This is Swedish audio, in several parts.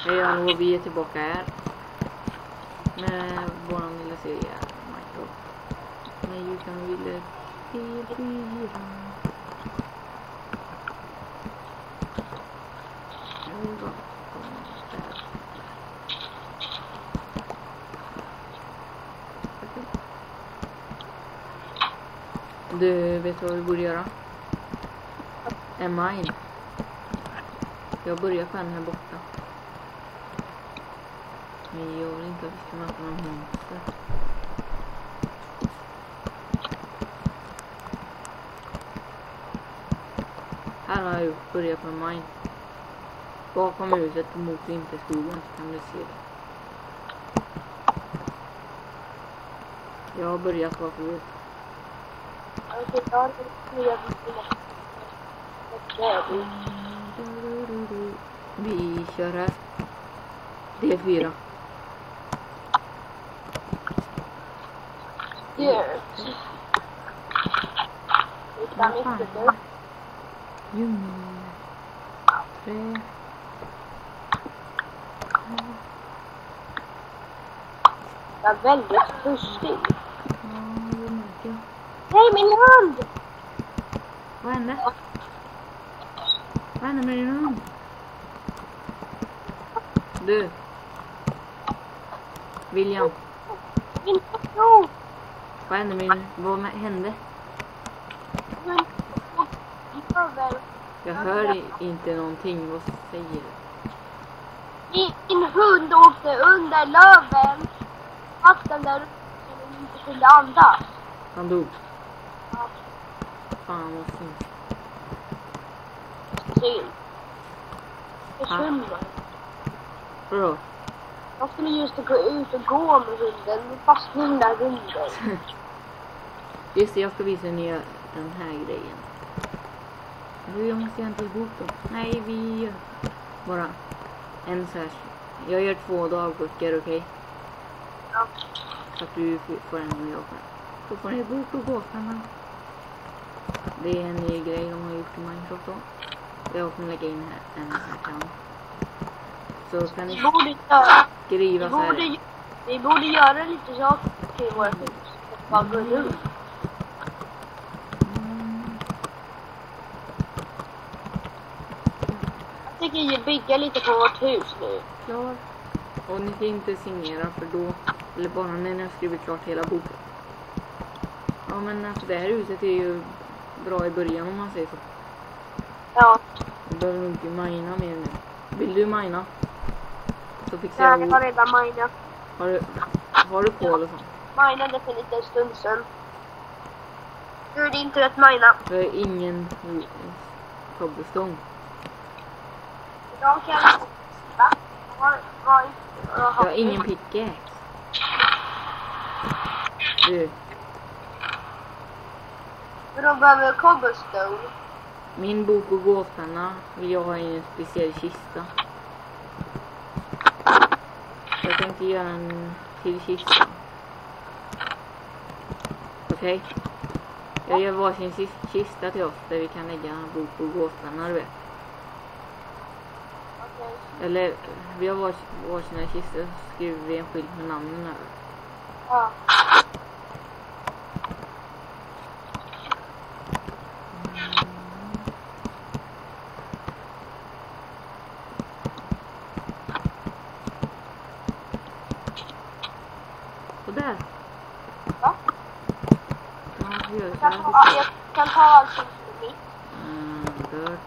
Hej hallå, vi är tillbaka här med våran lilla serie Minecraft. Men ju kan ville P4. Du vet vad vi borde göra? En mine. Jag börjar på en här borta. Men jag vill inte att vi ska möta någon monster. Här har jag börjat på en mine. Bakom huset mot vinterskogen så kan du se det. Jag har börjat bakåt. Vi kör här. D4. Djungel. 3. Jag är väldigt törstig. Nej, min hund! Vad hände? Vad hände med din hund? Du. William. Min hund! Vad hände med din... Vad hände? Jag hör inte någonting. Vad säger du? Min hund åkte under löven. Vatten där den inte kunde andas. Han dog. Fan vad synd. Synd. Försvinner. Vadå? Jag skulle just gå ut och gå med hunden. Fast den där hunden. Just det, jag ska visa ner den här grejen. Nu jag måste inte ihop dem. Nej, vi gör bara en så här. Jag gör 2 dagböcker, okej? Ja. Så att du får en och jag får en. Så får ni bok och gåsarna. Det är en ny grej de har gjort i Minecraft då. Jag kommer lägga in här en här kan. Så kan ni skriva så här. Vi borde göra lite saker till våra hus. Bara gå runt. Jag tycker bygga lite på vårt hus nu. Klar. Och ni ska inte signera för då, eller bara när ni har skrivit klart hela boken. Ja men alltså det här huset är ju bra i början om man säger så. Ja. Du behöver nog inte mina mer nu. Vill du mina? Så fixar Jag har redan minat. Har du kol och sånt? Minade för en liten stund sedan. Nu är det inte rätt mina. Jag har ingen cobblestone. Jag kan... Va? Jag har ingen pickaxe. Du. Men de behöver cobblestone. Min bok och gåspenna vill jag ha i en speciell kista. Jag tänkte göra en till kista. Okej. Jag gör varsin kista till oss där vi kan lägga en bok och gåspenna, du vet. Eller vi har varsina kistor så skriver vi en skylt med namnen över. Ja. Och där. Va? Ja, vi gör så Jag här. kan ta allt som är mitt. Dirt.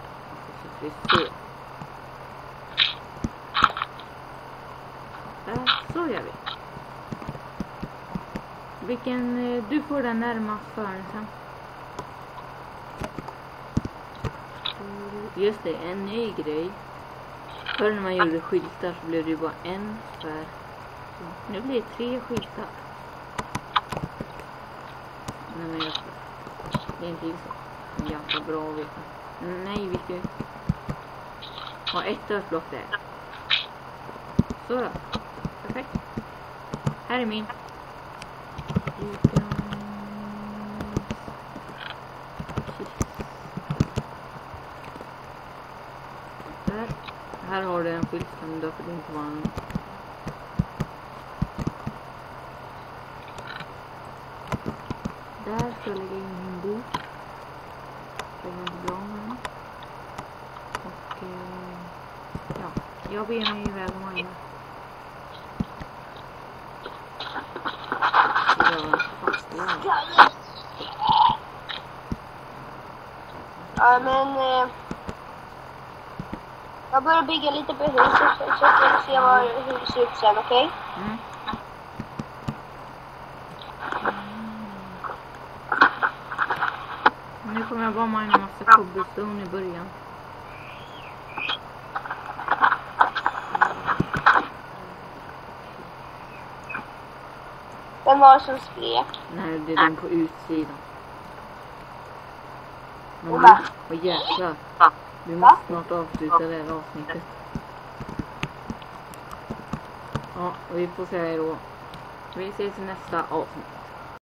Och så så. Där, så gör vi. Vilken, du får den närmast förrän. Just det, en ny grej. Förr när man gjorde skyltar så blev det bara en spärr. Nu blir det 3 skyltar. Nej men det är inte så. Ganska bra att veta. Nej, vi ska ha ett dörrblock där. Så då. Perfekt. Här är min. här har du en skylt som du får inte vara en. Där ska jag lägga in min bok. Lägga in på gången. Och ja, jag ber mig iväg och Magna. Ja, men jag börjar bygga lite på huset så att vi ser hur det ser ut sen, okej? Mm. Nu kommer jag bara mina massa cobblestone i början. Vem var det som skrek? Nej, det är den på utsidan. Men Va? vad jäklar. Vi måste snart avsluta det här avsnittet. Ja, och vi får se då. Vi ses i nästa avsnitt.